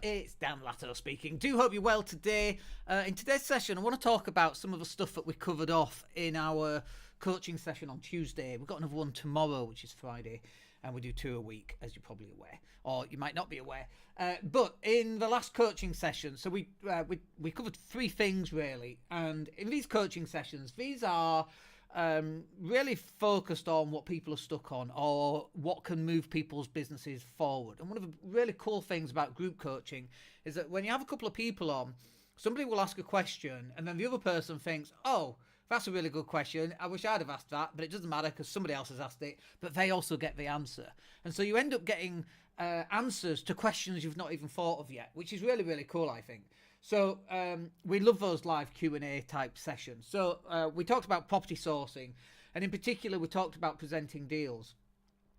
it's Dan Latto speaking. Do hope you're well today. In today's session, I want to talk about some of the stuff that we covered off in our coaching session on Tuesday. We've got another one tomorrow, which is Friday, and we do 2 a week, as you're probably aware, or you might not be aware. But in the last coaching session, so we covered 3 things really, and in these coaching sessions, these are really focused on what people are stuck on or what can move people's businesses forward. And one of the really cool things about group coaching is that when you have a couple of people on, somebody will ask a question and then the other person thinks, oh, that's a really good question. I wish I'd have asked that, but it doesn't matter because somebody else has asked it, but they also get the answer. And so you end up getting answers to questions you've not even thought of yet, which is really, really cool, I think. So we love those live Q&A type sessions. So we talked about property sourcing, and in particular we talked about presenting deals,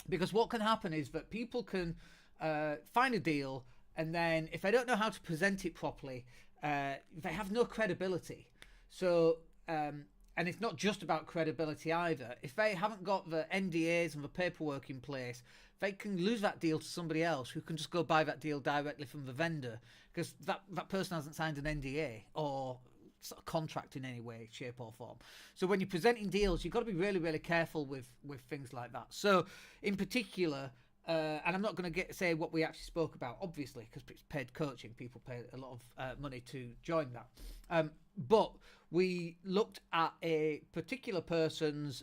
because what can happen is that people can find a deal, and then if they don't know how to present it properly, they have no credibility. So and it's not just about credibility either. If they haven't got the NDAs and the paperwork in place, they can lose that deal to somebody else who can just go buy that deal directly from the vendor, because that person hasn't signed an NDA or sort of contract in any way, shape or form. So when you're presenting deals, you've got to be really, really careful with things like that. So in particular, and I'm not going to say what we actually spoke about, obviously, because it's paid coaching. People pay a lot of money to join that. But we looked at a particular person's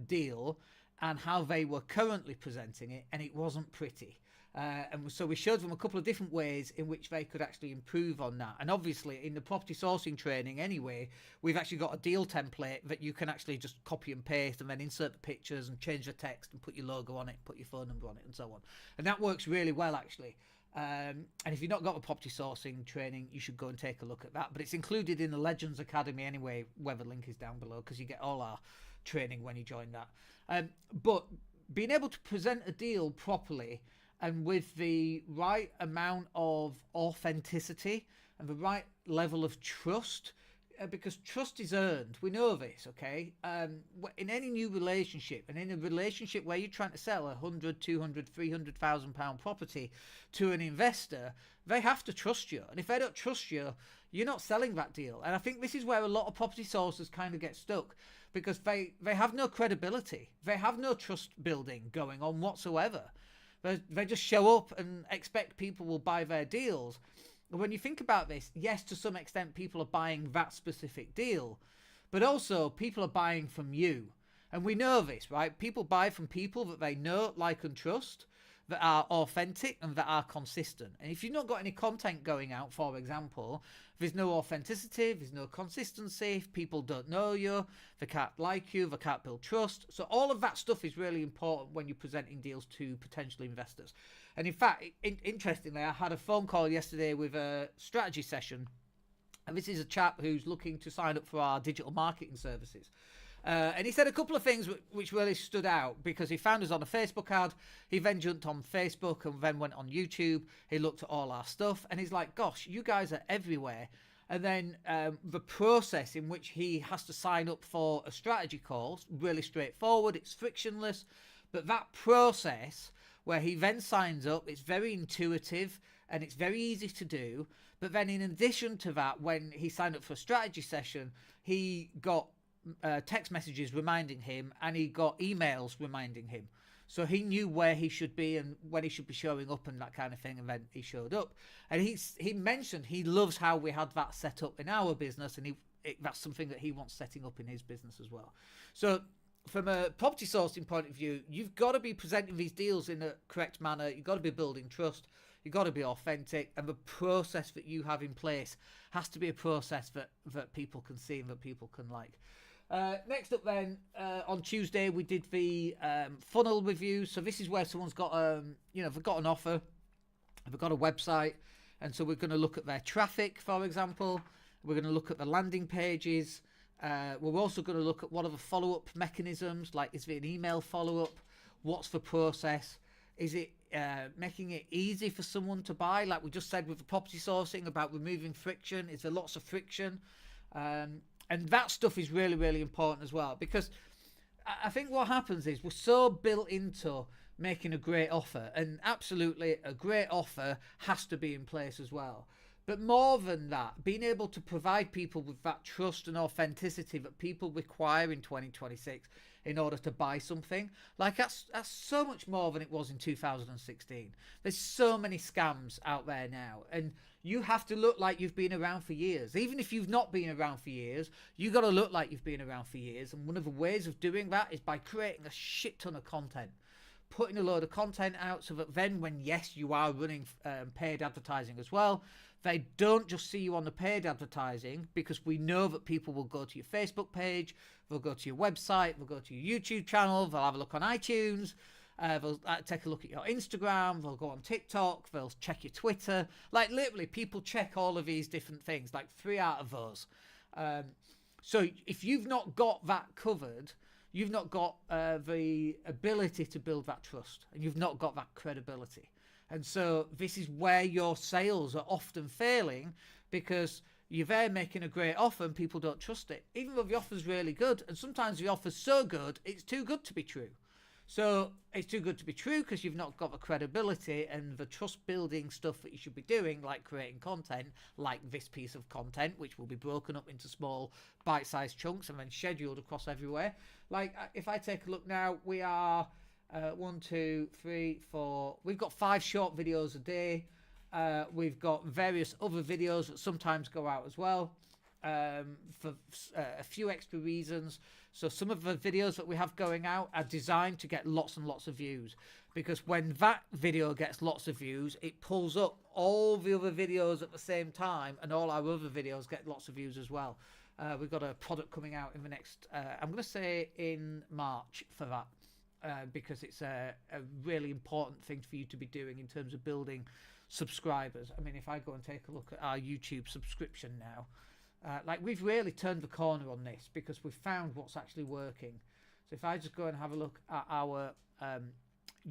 deal and how they were currently presenting it, and it wasn't pretty. And so we showed them a couple of different ways in which they could actually improve on that. And obviously in the property sourcing training anyway, we've actually got a deal template that you can actually just copy and paste and then insert the pictures and change the text and put your logo on it, put your phone number on it and so on. And that works really well actually. And if you've not got a property sourcing training, you should go and take a look at that. But it's included in the Legends Academy anyway, where the link is down below, because you get all our training when you join that. But being able to present a deal properly and with the right amount of authenticity and the right level of trust, because trust is earned. We know this, okay? In any new relationship, and in a relationship where you're trying to sell a 100, 200, 300,000 pound property to an investor, they have to trust you. And if they don't trust you, you're not selling that deal. And I think this is where a lot of property sources kind of get stuck, because they have no credibility. They have no trust building going on whatsoever. They just show up and expect people will buy their deals. When you think about this, yes, to some extent people are buying that specific deal, but also people are buying from you. And we know this, right? People buy from people that they know, like and trust, that are authentic and that are consistent. And if you've not got any content going out, for example, there's no authenticity, there's no consistency, if people don't know you, they can't like you, they can't build trust. So all of that stuff is really important when you're presenting deals to potential investors. And in fact, interestingly, I had a phone call yesterday with a strategy session, and this is a chap who's looking to sign up for our digital marketing services. And he said a couple of things which really stood out, because he found us on a Facebook ad. He then jumped on Facebook and then went on YouTube. He looked at all our stuff and he's like, gosh, you guys are everywhere. And then the process in which he has to sign up for a strategy call, really straightforward, it's frictionless. But that process where he then signs up, it's very intuitive and it's very easy to do. But then in addition to that, when he signed up for a strategy session, he got text messages reminding him, and he got emails reminding him, so he knew where he should be and when he should be showing up and that kind of thing. And then he showed up, and he mentioned he loves how we had that set up in our business, and that's something that he wants setting up in his business as well. So from a property sourcing point of view, you've got to be presenting these deals in a correct manner. You've got to be building trust. You've got to be authentic, and the process that you have in place has to be a process that people can see and that people can like. Next up then, on Tuesday we did the funnel review. So this is where someone's got they've got an offer, they've got a website, and so we're going to look at their traffic, for example. We're going to look at the landing pages. We're also going to look at what are the follow-up mechanisms, like is it an email follow-up, what's the process, is it making it easy for someone to buy, like we just said with the property sourcing about removing friction. Is there lots of friction? And that stuff is really, really important as well, because I think what happens is we're so built into making a great offer, and absolutely a great offer has to be in place as well. But more than that, being able to provide people with that trust and authenticity that people require in 2026 in order to buy something, like that's so much more than it was in 2016. There's so many scams out there now, and you have to look like you've been around for years. Even if you've not been around for years, you got to look like you've been around for years. And one of the ways of doing that is by creating a shit ton of content, putting a load of content out, so that then when, yes, you are running paid advertising as well, they don't just see you on the paid advertising, because we know that people will go to your Facebook page, they'll go to your website, they'll go to your YouTube channel, they'll have a look on iTunes, they'll take a look at your Instagram, they'll go on TikTok, they'll check your Twitter. Like, literally, people check all of these different things, like 3 out of those. So if you've not got that covered, you've not got the ability to build that trust, and you've not got that credibility. And so this is where your sales are often failing, because you're there making a great offer and people don't trust it, even though the offer's really good. And sometimes the offer's so good, it's too good to be true. So it's too good to be true because you've not got the credibility and the trust building stuff that you should be doing, like creating content, like this piece of content, which will be broken up into small bite-sized chunks and then scheduled across everywhere. Like, if I take a look now, we are 1, 2, 3, 4. We've got 5 short videos a day. We've got various other videos that sometimes go out as well, for a few extra reasons. So some of the videos that we have going out are designed to get lots and lots of views, because when that video gets lots of views, it pulls up all the other videos at the same time, and all our other videos get lots of views as well. We've got a product coming out in the next, I'm going to say in March for that. Because it's a really important thing for you to be doing in terms of building subscribers. I mean, if I go and take a look at our YouTube subscription now, like, we've really turned the corner on this, because we've found what's actually working. So if I just go and have a look at our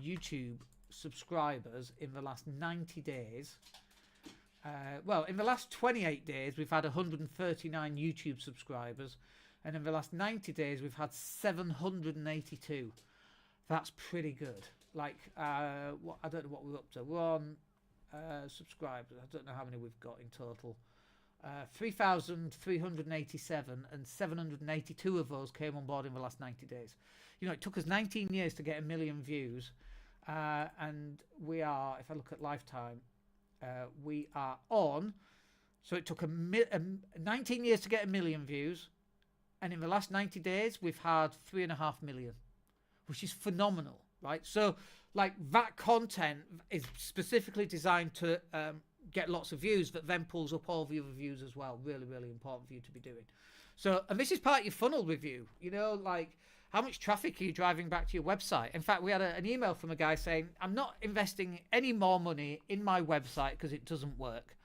YouTube subscribers in the last 90 days, well, in the last 28 days, we've had 139 YouTube subscribers, and in the last 90 days, we've had 782. That's pretty good. Like, I don't know what we're up to. We're on subscribers. I don't know how many we've got in total. 3,387, and 782 of those came on board in the last 90 days. You know, it took us 19 years to get 1 million views, and we are, if I look at lifetime, we are on. So it took 19 years to get 1 million views, and in the last 90 days, we've had 3.5 million. Which is phenomenal, right? So, like, that content is specifically designed to get lots of views, that then pulls up all the other views as well. Really, really important for you to be doing. So, and this is part of your funnel review. You know, like, how much traffic are you driving back to your website? In fact, we had an email from a guy saying, I'm not investing any more money in my website because it doesn't work.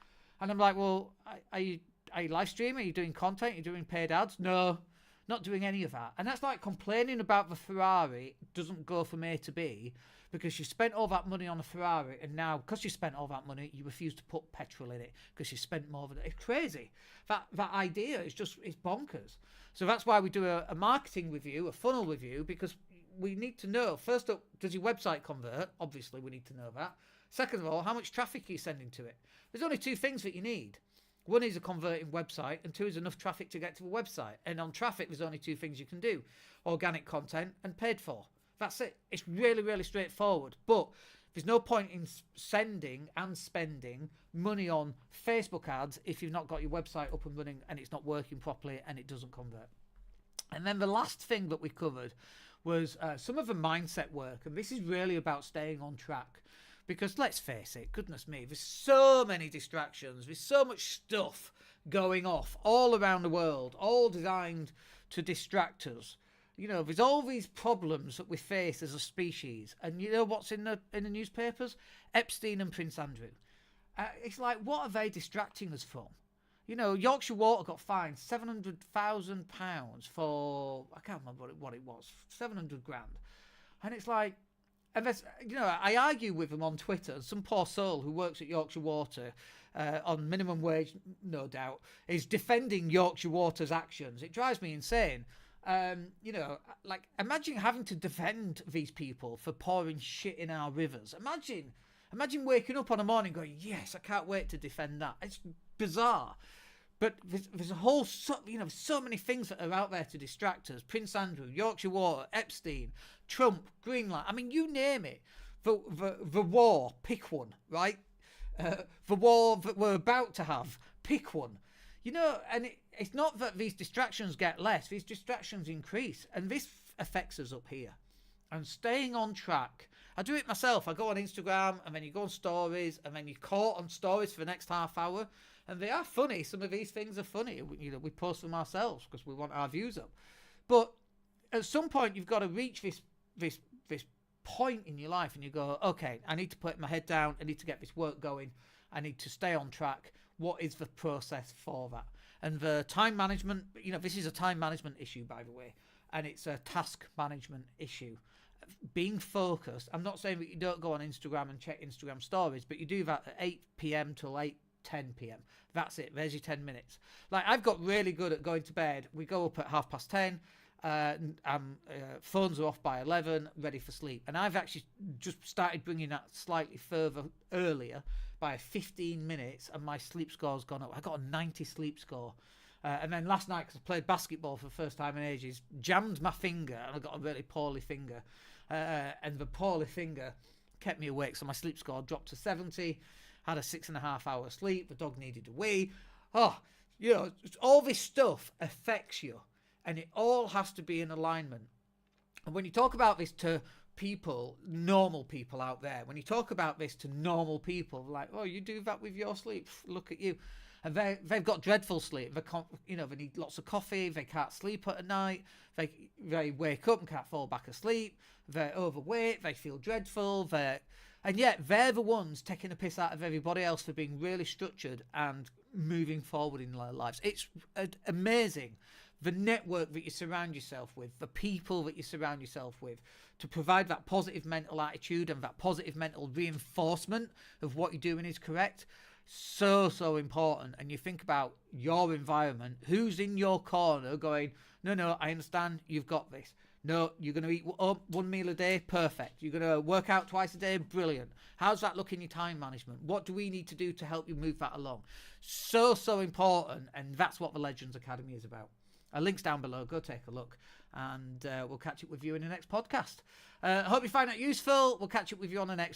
And I'm like, well, are you live streaming? Are you doing content? Are you doing paid ads? No. Not doing any of that. And that's like complaining about the Ferrari doesn't go from A to B because you spent all that money on a Ferrari, and now because you spent all that money, you refuse to put petrol in it because you spent more than it. It's crazy. That idea is just, it's bonkers. So that's why we do a marketing review, a funnel review, because we need to know, first up, does your website convert? Obviously, we need to know that. Second of all, how much traffic are you sending to it? There's only 2 things that you need. One is a converting website, and 2 is enough traffic to get to the website. And on traffic, there's only 2 things you can do: organic content and paid for. That's it. It's really, really straightforward. But there's no point in sending and spending money on Facebook ads if you've not got your website up and running and it's not working properly and it doesn't convert. And then the last thing that we covered was some of the mindset work. And this is really about staying on track. Because let's face it, goodness me, there's so many distractions. There's so much stuff going off all around the world, all designed to distract us. You know, there's all these problems that we face as a species. And you know what's in the newspapers? Epstein and Prince Andrew. It's like, what are they distracting us from? You know, Yorkshire Water got fined £700,000 for, I can't remember what it was, 700 grand. And it's like, and that's, you know, I argue with them on Twitter. Some poor soul who works at Yorkshire Water on minimum wage, no doubt, is defending Yorkshire Water's actions. It drives me insane. You know, like imagine having to defend these people for pouring shit in our rivers. Imagine waking up on a morning going, yes, I can't wait to defend that. It's bizarre. But there's a whole, so many things that are out there to distract us. Prince Andrew, Yorkshire Water, Epstein, Trump, Greenland. I mean, you name it. The war, pick one, right? The war that we're about to have, pick one. You know, and it's not that these distractions get less. These distractions increase. And this affects us up here. And staying on track. I do it myself. I go on Instagram, and then you go on stories, and then you're caught on stories for the next half hour. And they are funny. Some of these things are funny. You know, we post them ourselves because we want our views up. But at some point, you've got to reach this point in your life, and you go, okay, I need to put my head down. I need to get this work going. I need to stay on track. What is the process for that? And the time management, you know, this is a time management issue, by the way, and it's a task management issue. Being focused. I'm not saying that you don't go on Instagram and check Instagram stories, but you do that at 8 p.m. till 8:10 p.m. That's it. There's your 10 minutes. Like, I've got really good at going to bed. We go up at 10:30. Phones are off by 11, ready for sleep. And I've actually just started bringing that slightly further earlier by 15 minutes, and my sleep score's gone up. I got a 90 sleep score. And then last night, because I played basketball for the first time in ages, jammed my finger, and I got a really poorly finger. And the poorly finger kept me awake, so my sleep score dropped to 70. Had a 6.5 hour sleep. The dog needed a wee. Oh, you know, all this stuff affects you, and it all has to be in alignment. And when you talk about this to people, normal people out there, when you talk about this to normal people, like, oh, you do that with your sleep, look at you. And they've got dreadful sleep. They need lots of coffee. They can't sleep at night. They wake up and can't fall back asleep. They're overweight. They feel dreadful. And yet they're the ones taking a piss out of everybody else for being really structured and moving forward in their lives. It's amazing, the network that you surround yourself with, the people that you surround yourself with, to provide that positive mental attitude and that positive mental reinforcement of what you're doing is correct. So important. And you think about your environment, who's in your corner going, no, I understand, you've got this. No, you're going to eat one meal a day, perfect. You're going to work out twice a day, brilliant. How's that look in your time management? What do we need to do to help you move that along? So important, and that's what the Legends Academy is about. A link's down below, go take a look, and we'll catch up with you in the next podcast. I hope you find that useful. We'll catch up with you on the next